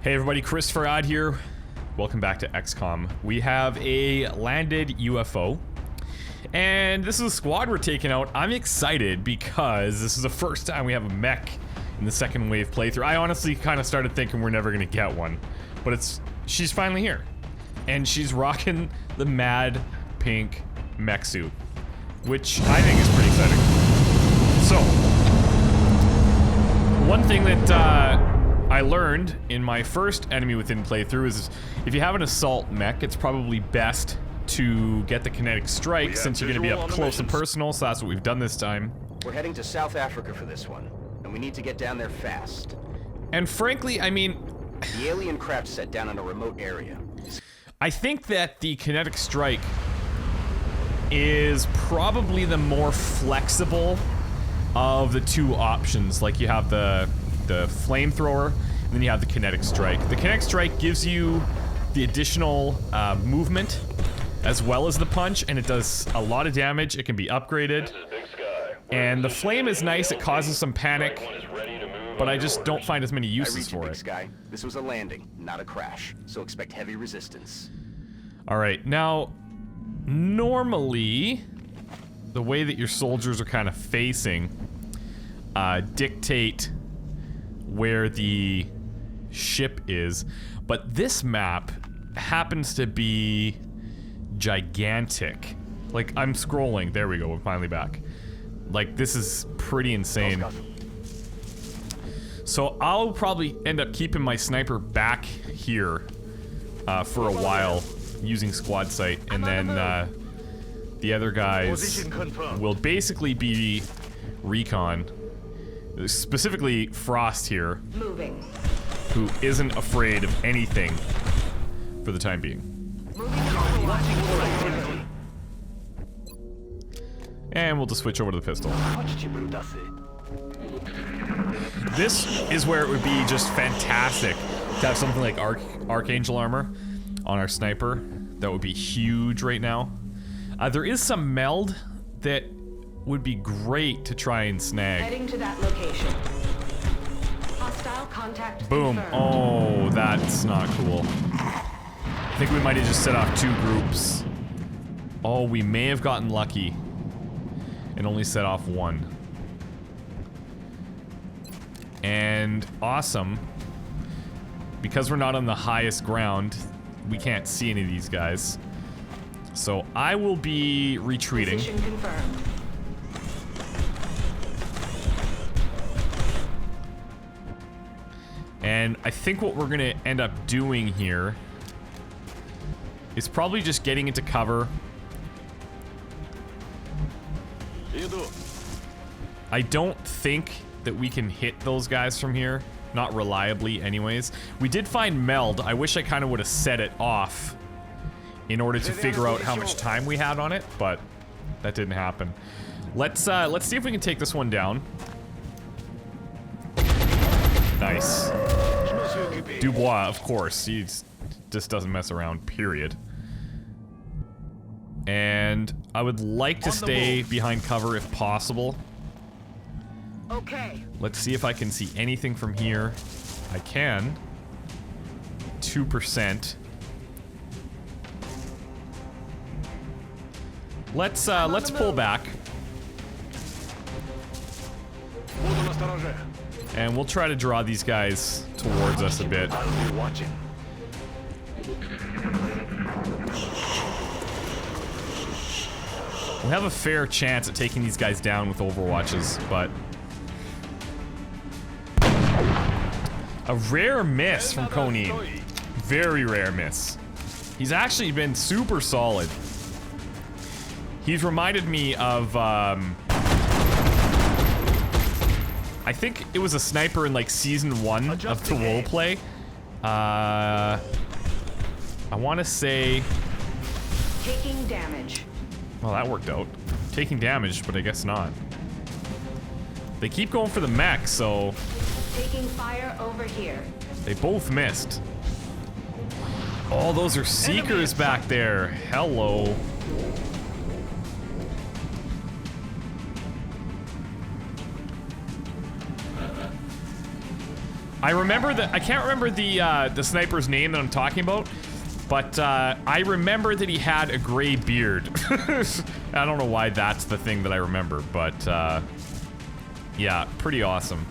Hey everybody, ChristopherOdd here. Welcome back to XCOM. We have a landed UFO, and this is a squad we're taking out. I'm excited because this is the first time we have a mech in the second wave playthrough. I honestly kind of started thinking we're never gonna get one, but she's finally here. And she's rocking the mad pink mech suit, which I think is pretty exciting. So, one thing that I learned in my first Enemy Within playthrough is if you have an assault mech, it's probably best to get the kinetic strike since you're going to be up close and personal, so that's what we've done this time. We're heading to South Africa for this one, and we need to get down there fast. And frankly, I mean... The alien craft set down in a remote area. I think that the kinetic strike is probably the more flexible of the two options. Like, you have the flamethrower, and then you have the kinetic strike. The kinetic strike gives you the additional movement as well as the punch, and it does a lot of damage. It can be upgraded. And the flame is nice. It causes some panic, but I just don't find as many uses for it. Sky. This was a landing, not a crash, so expect heavy resistance. Alright, now, normally, the way that your soldiers are kind of facing dictate where the ship is, but this map happens to be gigantic. Like, I'm scrolling. There we go, we're finally back. Like, this is pretty insane. So I'll probably end up keeping my sniper back here for a while using squad sight, and then the other guys will basically be recon. Specifically Frost here, who isn't afraid of anything for the time being. And we'll just switch over to the pistol. This is where it would be just fantastic to have something like Archangel armor on our sniper. That would be huge right now. There is some meld that would be great to try and snag. Heading to that location. Hostile contact. Boom. Confirmed. Oh, that's not cool. I think we might have just set off two groups. Oh, we may have gotten lucky and only set off one. And awesome. Because we're not on the highest ground, we can't see any of these guys. So I will be retreating. Position confirmed. And I think what we're gonna end up doing here is probably just getting into cover. I don't think that we can hit those guys from here. Not reliably anyways. We did find meld. I wish I kind of would have set it off in order to figure out how much time we had on it, but that didn't happen. Let's see if we can take this one down. Nice. Dubois, of course. He just doesn't mess around, period. And I would like to stay behind cover if possible. Okay. Let's see if I can see anything from here. I can. 2%. Let's pull back. And we'll try to draw these guys towards us a bit. We have a fair chance at taking these guys down with overwatches, but... A rare miss from Koneen. Very rare miss. He's actually been super solid. He's reminded me of, I think it was a sniper in like season 1 of the RolePlay. I want to say... Taking damage. Well, that worked out. Taking damage, but I guess not. They keep going for the mech, so... Taking fire over here. They both missed. Oh, those are Seekers back there. Hello. I remember that. I can't remember the sniper's name that I'm talking about, but I remember that he had a gray beard. I don't know why that's the thing that I remember, but yeah, pretty awesome.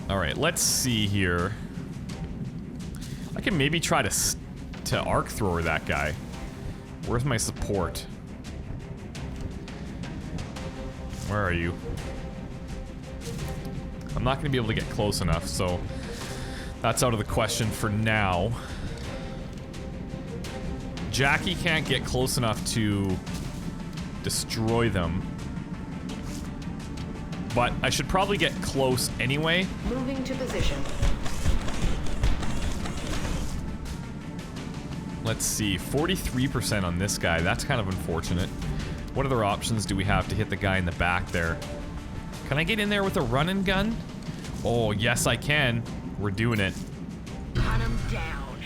All right, let's see here. I can maybe try to arc thrower that guy. Where's my support? Where are you? I'm not gonna be able to get close enough, so that's out of the question for now. Jackie can't get close enough to destroy them. But I should probably get close anyway. Moving to position. Let's see, 43% on this guy. That's kind of unfortunate. What other options do we have to hit the guy in the back there? Can I get in there with a run and gun? Oh, yes I can. We're doing it. Hunt him down.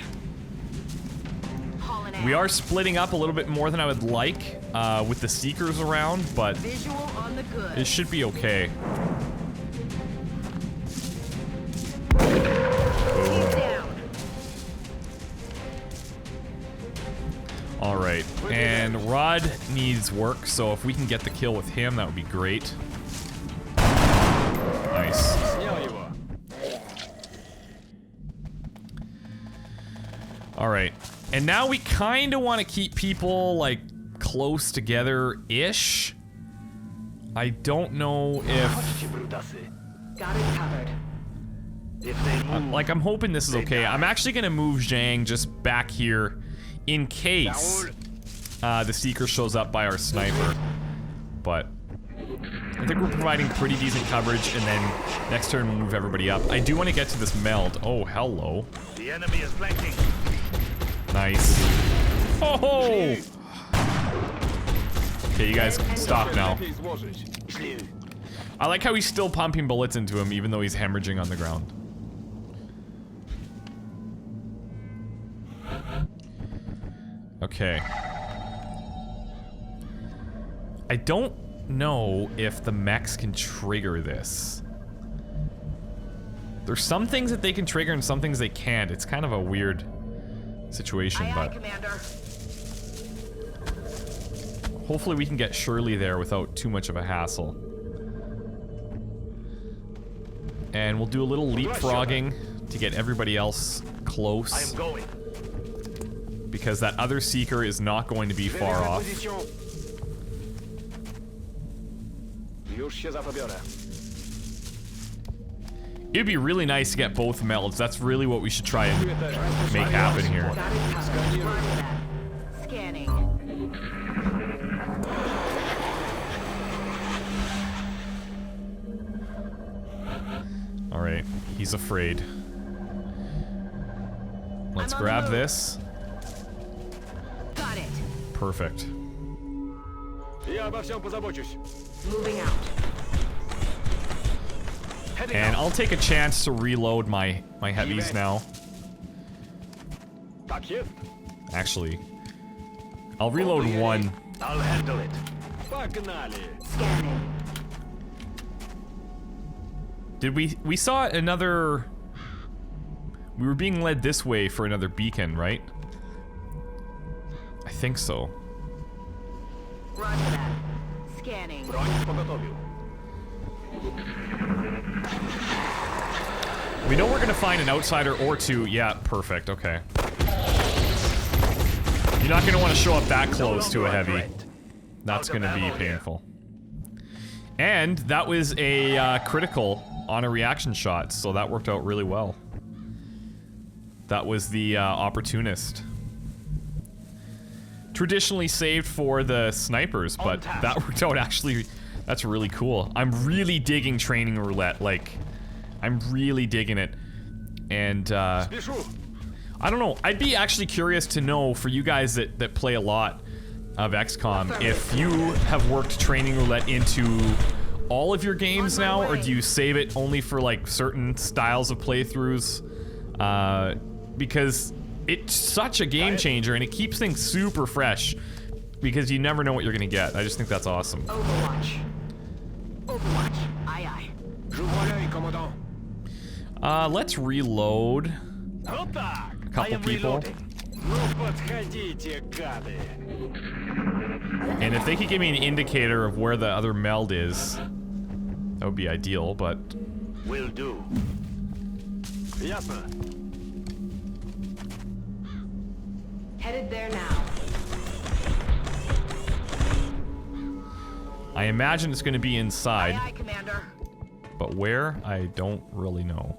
Hauling We out. are splitting up a little bit more than I would like with the Seekers around, but Visual on the good. it should be okay. He's down. Alright, and Rod needs work, so if we can get the kill with him, that would be great. Nice. Alright, and now we kinda want to keep people, like, close together-ish. I don't know if... Got it covered. like, I'm hoping this is okay. I'm actually gonna move Zhang just back here in case the Seeker shows up by our sniper. But I think we're providing pretty decent coverage, and then next turn we'll move everybody up. I do want to get to this meld. Oh, hello. The enemy is flanking. Nice. Oh! Okay, you guys stop now. I like how he's still pumping bullets into him, even though he's hemorrhaging on the ground. Okay. I don't know if the mechs can trigger this. There's some things that they can trigger and some things they can't. It's kind of a weird situation, Aye, aye, but Commander. hopefully we can get Shirley there without too much of a hassle. And we'll do a little leapfrogging to get everybody else close. I am going. Because that other Seeker is not going to be far off. It'd be really nice to get both melds. That's really what we should try and make happen here. Got it covered. Roger that. Scanning. Alright, he's afraid. Let's I'm on grab the move. this. Got it. Perfect. Moving out. And I'll take a chance to reload my heavies now. Actually, I'll reload one. I'll handle it. Scanning. Did we saw another... We were being led this way for another beacon, right? I think so. Roger that. Scanning. We know we're gonna find an outsider or two. Yeah, perfect, okay. You're not gonna want to show up that close to a heavy. That's gonna be painful. And that was a critical on a reaction shot, so that worked out really well. That was the opportunist. Traditionally saved for the snipers, but that worked out actually. That's really cool. I'm really digging training roulette. Like, I'm really digging it. And I don't know. I'd be actually curious to know for you guys that play a lot of XCOM if you have worked training roulette into all of your games now, or do you save it only for like certain styles of playthroughs? Because it's such a game changer and it keeps things super fresh because you never know what you're gonna get. I just think that's awesome. Overwatch. Overwatch. Aye, aye. Let's reload Вот так. a couple people. Ну, подходите, гады. And if they could give me an indicator of where the other meld is, that would be ideal, but... Will do. Ясно. Headed there now. I imagine it's going to be inside, Aye, aye, Commander. but where? I don't really know.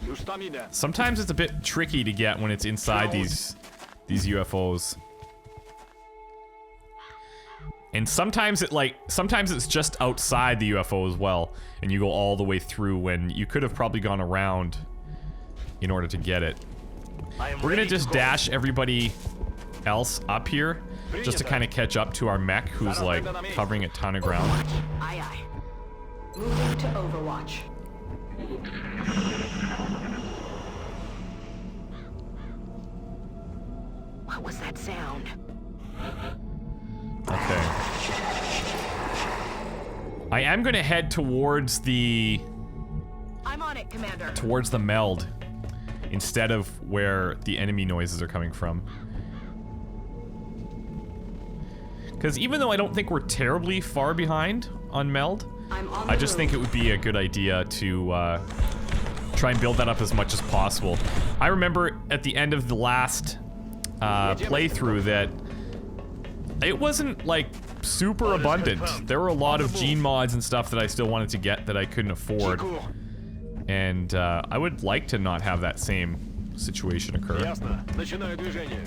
Już tam idę. Sometimes it's a bit tricky to get when it's inside these UFOs. And sometimes sometimes it's just outside the UFO as well, and you go all the way through when you could have probably gone around in order to get it. We're gonna just dash everybody else up here, just to kind of catch up to our mech who's like covering a ton of ground. Aye, aye. Moving to Overwatch. What was that sound? Okay. I am gonna head towards the I'm on it, Commander. meld instead of where the enemy noises are coming from. Because even though I don't think we're terribly far behind on meld, I just think it would be a good idea to try and build that up as much as possible. I remember at the end of the last playthrough that it wasn't like super abundant. There were a lot of gene mods and stuff that I still wanted to get that I couldn't afford. And I would like to not have that same situation occur. Ясно. Начинаю движение.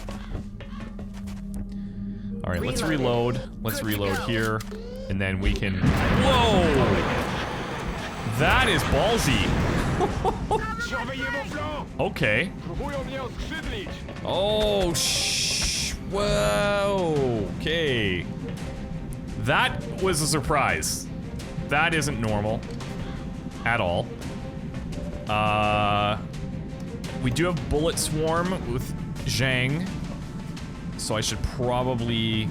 Alright, let's reload. Let's reload here. And then we can... Whoa! That is ballsy. Okay. Oh, whoa. Okay. That was a surprise. That isn't normal. At all. We do have Bullet Swarm with Zhang. So I should probably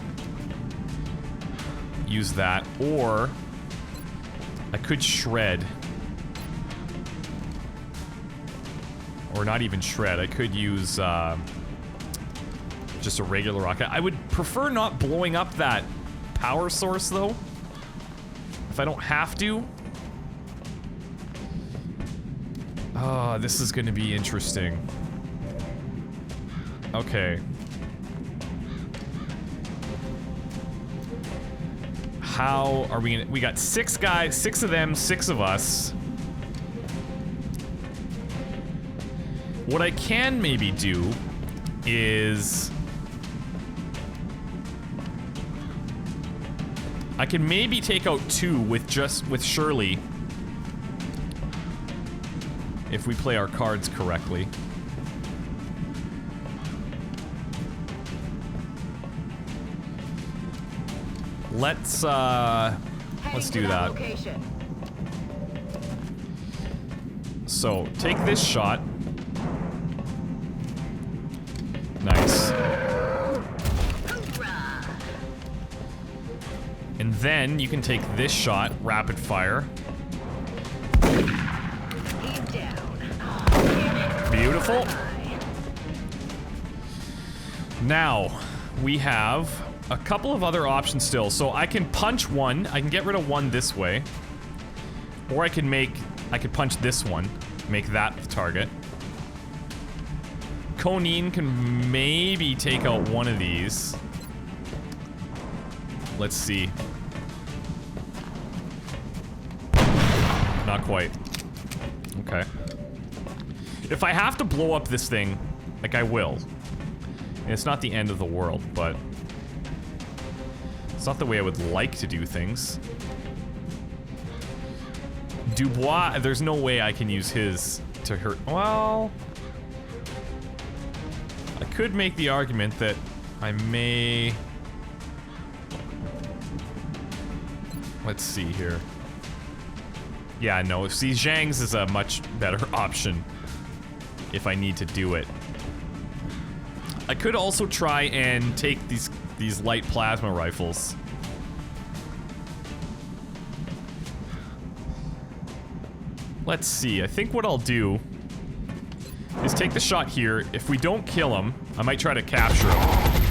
use that, or I could shred. Or not even shred, I could use just a regular rocket. I would prefer not blowing up that power source though, if I don't have to. Oh, this is gonna be interesting. Okay. How are we gonna... We got 6 guys, 6 of them, 6 of us. What I can maybe do is... I can maybe take out 2 with Shirley. If we play our cards correctly. Let's do that. So, take this shot. Nice. And then you can take this shot, rapid fire. Beautiful. Now, we have a couple of other options still. So I can punch one. I can get rid of one this way. Or I could punch this one. Make that the target. Koneen can maybe take out one of these. Let's see. Not quite. Okay. If I have to blow up this thing, like I will. And it's not the end of the world, but it's not the way I would like to do things. Dubois, there's no way I can use his to hurt. Well, I could make the argument that I may... Let's see here. Yeah, no, see, Zhang's is a much better option if I need to do it. I could also try and take these light plasma rifles. let's see. I think what I'll do is take the shot here. If we don't kill him, I might try to capture him.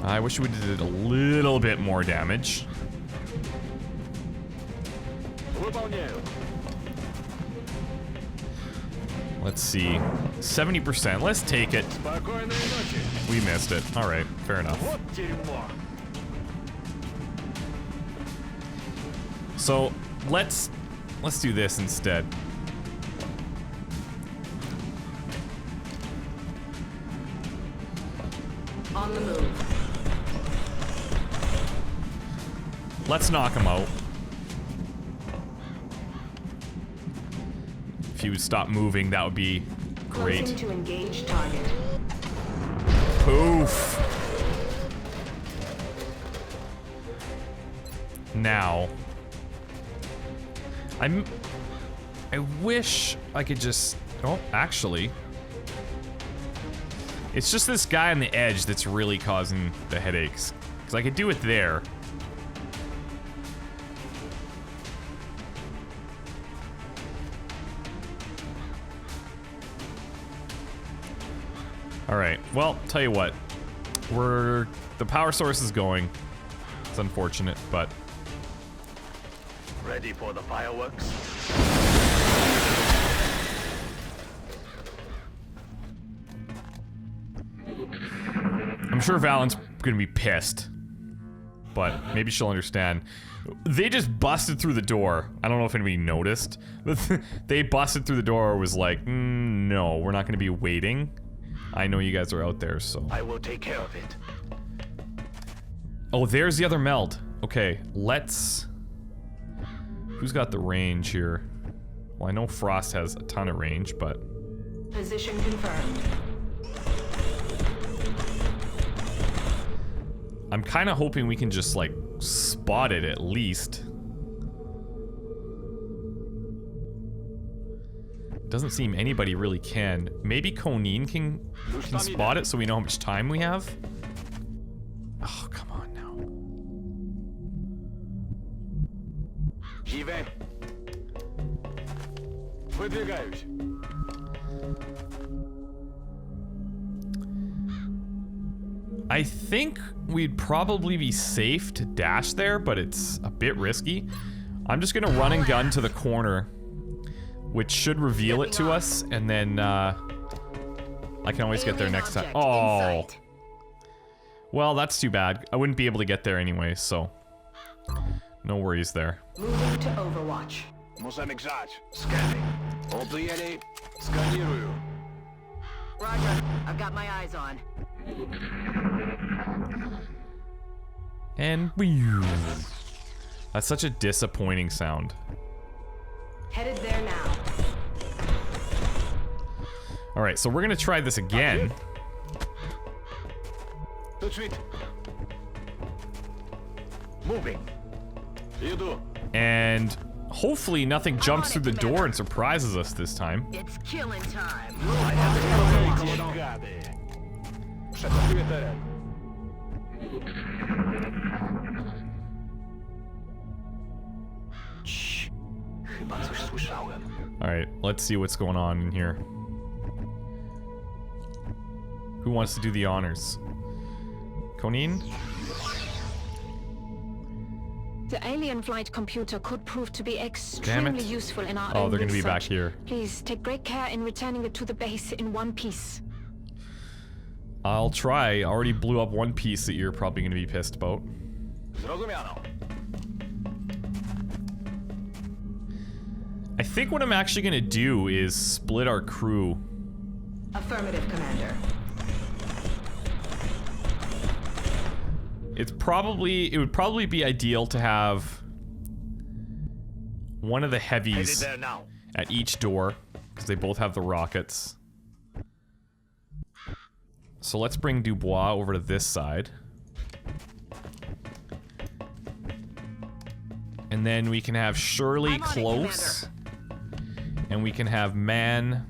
I wish we did a little bit more damage. Let's see. 70%. Let's take it. We missed it. Alright, fair enough. So, let's do this instead. On the move. Let's knock him out. If he would stop moving, that would be great. Closing to engage target. Poof. Now, I wish I could just, oh, actually, it's just this guy on the edge that's really causing the headaches. Because I could do it there. Alright, well, tell you what. The power source is going. It's unfortunate, but... Ready for the fireworks? I'm sure Valen's gonna be pissed. But maybe she'll understand. They just busted through the door. I don't know if anybody noticed. They busted through the door, was like, no, we're not gonna be waiting. I know you guys are out there, so... I will take care of it. Oh, there's the other meld. Okay, let's... Who's got the range here? Well, I know Frost has a ton of range, but... Position confirmed. I'm kind of hoping we can just, like, spot it at least. Doesn't seem anybody really can. Maybe Konin can spot it so we know how much time we have? Oh, come on now. J'y vais. Выдвигаюсь. I think we'd probably be safe to dash there, but it's a bit risky. I'm just gonna run and gun to the corner, which should reveal it to us, and then I can always get there next time. Oh, well, that's too bad. I wouldn't be able to get there anyway, so no worries there. Moving to Overwatch. Musimy grzać. Scanning. Przyjęli. Skanuję. Roger. I've got my eyes on. And whew. That's such a disappointing sound. Headed there now. Alright, so we're gonna try this again. Тут світ. Moving. Иду. And hopefully nothing jumps through the door and surprises us this time. It's killing time. I have the Ці гади. Przekopuję teren. Shh. Chyba coś słyszałem. Alright, let's see what's going on in here. Who wants to do the honors? Konin? The alien flight computer could prove to be extremely useful in our Oh, own they're gonna be back research. here. Please take great care in returning it to the base in one piece. I'll try. I already blew up one piece that you're probably gonna be pissed about. Zrozumiano. I think what I'm actually gonna do is split our crew. Affirmative, Commander. It would probably be ideal to have one of the Headed heavies there now. at each door, because they both have the rockets. So let's bring Dubois over to this side. And then we can have Shirley I'm on it, close. And we can have Man...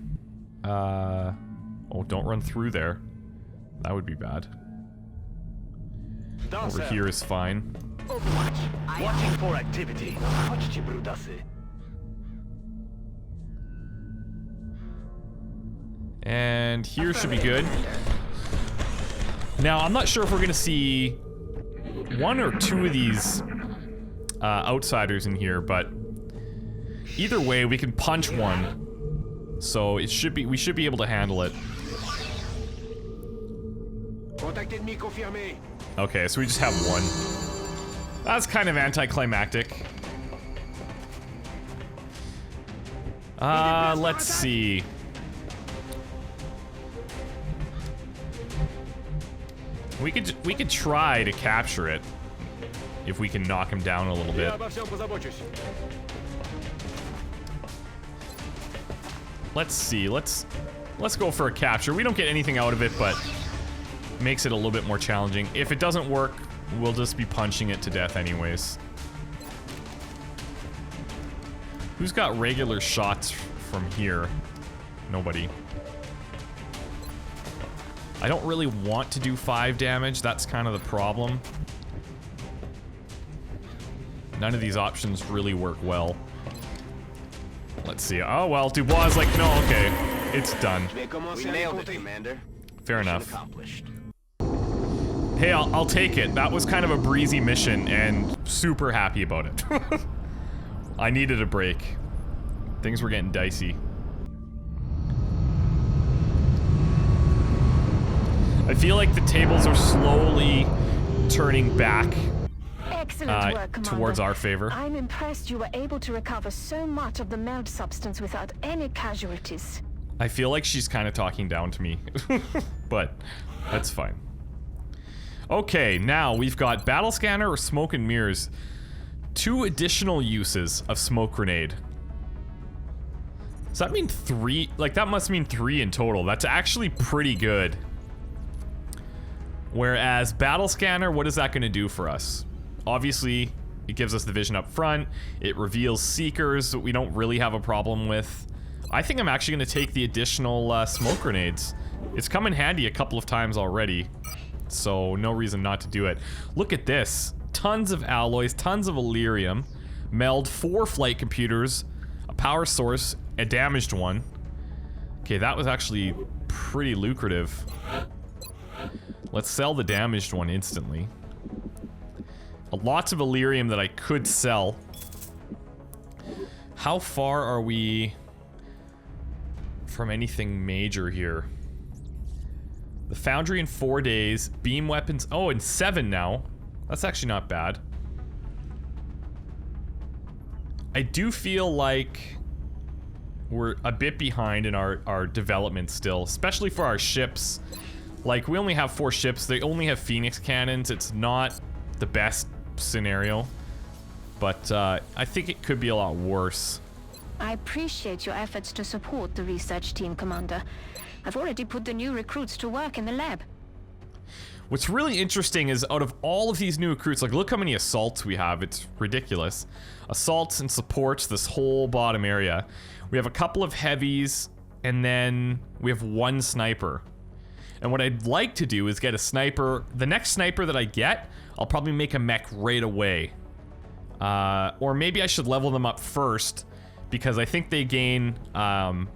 oh, don't run through there. That would be bad. Да, Over сэр. here is fine. Overwatch. Watching for activity. Chodźcie, brudasy. And here should be good. Now, I'm not sure if we're gonna see one or two of these outsiders in here, but either way, we can punch one. So it should be, we should be able to handle it. Okay, so we just have one. That's kind of anticlimactic. Let's see. We could try to capture it if we can knock him down a little bit. Let's see. Let's go for a capture. We don't get anything out of it, but makes it a little bit more challenging. If it doesn't work, we'll just be punching it to death anyways. Who's got regular shots from here? Nobody. I don't really want to do 5 damage. That's kind of the problem. None of these options really work well. Let's see. Oh, well, Dubois is like, no, okay. It's done. We nailed it, Commander. Fair Mission enough. accomplished. Hey, I'll take it. That was kind of a breezy mission, and super happy about it. I needed a break. Things were getting dicey. I feel like the tables are slowly turning back Excellent work, Commander. towards our favor. I'm impressed you were able to recover so much of the meld substance without any casualties. I feel like she's kind of talking down to me, but that's fine. Okay, now we've got battle scanner or smoke and mirrors. 2 additional uses of smoke grenade. Does that mean 3? Like, that must mean 3 in total. That's actually pretty good. Whereas battle scanner, what is that going to do for us? Obviously, it gives us the vision up front. It reveals seekers that we don't really have a problem with. I think I'm actually going to take the additional smoke grenades. It's come in handy a couple of times already, so no reason not to do it. Look at this. Tons of alloys, tons of Illyrium, meld 4 flight computers, a power source, a damaged one. Okay, that was actually pretty lucrative. Let's sell the damaged one instantly. Lots of Illyrium that I could sell. How far are we from anything major here? The foundry in 4 days. Beam weapons. Oh, in 7 now. That's actually not bad. I do feel like we're a bit behind in our development still, especially for our ships. Like, we only have 4 ships. They only have Phoenix cannons. It's not the best scenario, but I think it could be a lot worse. I appreciate your efforts to support the research team, Commander. I've already put the new recruits to work in the lab. What's really interesting is out of all of these new recruits, like, look how many assaults we have. It's ridiculous. Assaults and supports this whole bottom area. We have a couple of heavies, and then we have 1 sniper. And what I'd like to do is get a sniper. The next sniper that I get, I'll probably make a mech right away. Or maybe I should level them up first, because I think they gain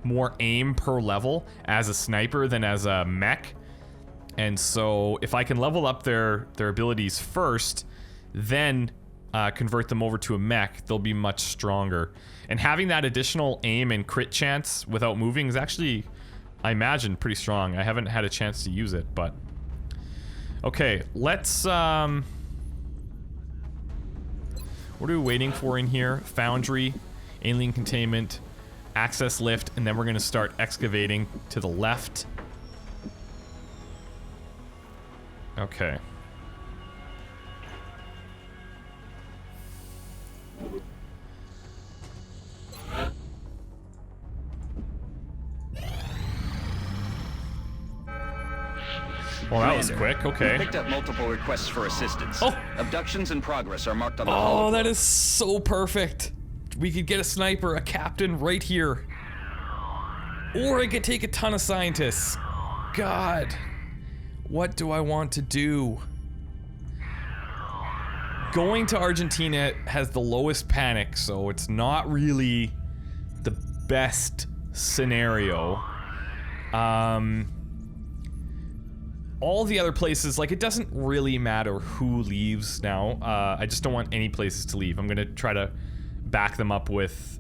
more aim per level as a sniper than as a mech. And so if I can level up their abilities first, then convert them over to a mech, they'll be much stronger. And having that additional aim and crit chance without moving is actually, I imagine, pretty strong. I haven't had a chance to use it, but... Okay, let's, what are we waiting for in here? Foundry, alien containment, access lift, and then we're gonna start excavating to the left. Okay. Well, that was quick. Okay. Picked up multiple requests for assistance. Oh. Abductions in progress are marked on the Oh, that is so perfect. We could get a sniper, a captain right here. Or I could take a ton of scientists. God. What do I want to do? Going to Argentina has the lowest panic, so it's not really the best scenario. All the other places, like, it doesn't really matter who leaves now. I just don't want any places to leave. I'm gonna try to back them up with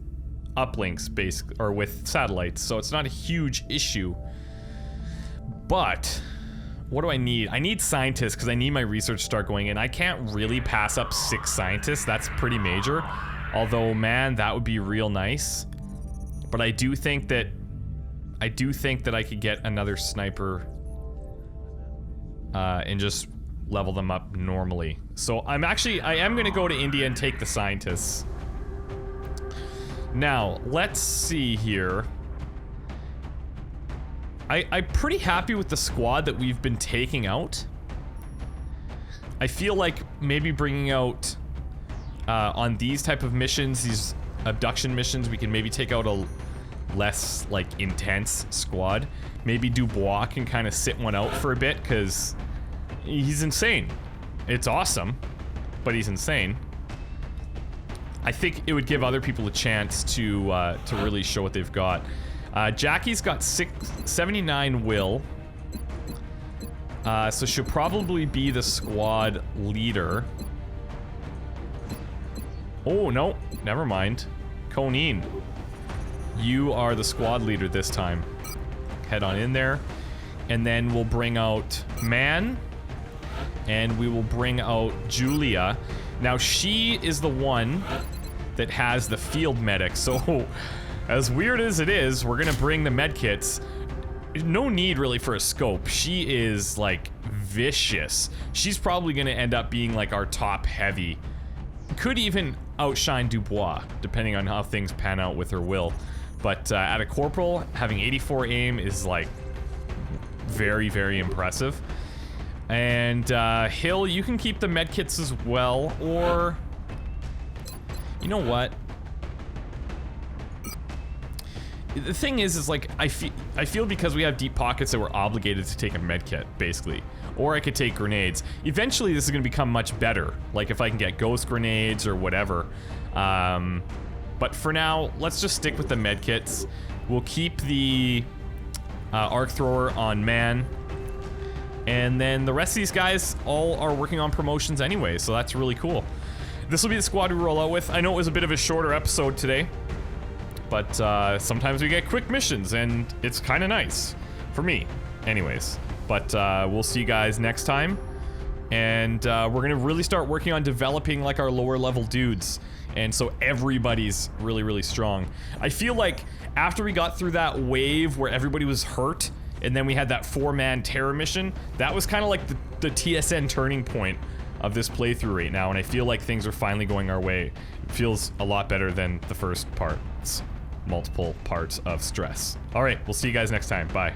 uplinks, basically, or with satellites, so it's not a huge issue. But what do I need? I need scientists because I need my research to start going in. I can't really pass up 6 scientists. That's pretty major. Although, man, that would be real nice. But I do think that I could get another sniper and just level them up normally. So I am gonna go to India and take the scientists. Now, let's see here. I'm pretty happy with the squad that we've been taking out. I feel like maybe bringing out on these type of missions, these abduction missions, we can maybe take out a less, like, intense squad. Maybe Dubois can kind of sit one out for a bit, because he's insane. It's awesome, but he's insane. I think it would give other people a chance to really show what they've got. Jackie's got 79 will. So she'll probably be the squad leader. Oh, no. Never mind. Coneen, you are the squad leader this time. Head on in there. And then we'll bring out Man. And we will bring out Julia. Now, she is the one that has the field medic. So, as weird as it is, we're gonna bring the medkits. No need really for a scope. She is, like, vicious. She's probably gonna end up being, like, our top heavy. Could even outshine Dubois, depending on how things pan out with her will. But at a corporal, having 84 aim is, like, very, very impressive. And Hill, you can keep the medkits as well, or... You know what? The thing is like, I feel because we have deep pockets that we're obligated to take a medkit, basically. Or I could take grenades. Eventually, this is going to become much better. Like, if I can get ghost grenades or whatever. But for now, let's just stick with the medkits. We'll keep the arc thrower on Man. And then the rest of these guys all are working on promotions anyway, so that's really cool. This will be the squad we roll out with. I know it was a bit of a shorter episode today, but sometimes we get quick missions, and it's kind of nice. For me, anyways. But we'll see you guys next time. And we're gonna really start working on developing, like, our lower level dudes. And so everybody's really, really strong. I feel like after we got through that wave where everybody was hurt, and then we had that 4-man terror mission, that was kind of like the TSN turning point of this playthrough right now, and I feel like things are finally going our way. It feels a lot better than the first part. It's multiple parts of stress. Alright, we'll see you guys next time. Bye.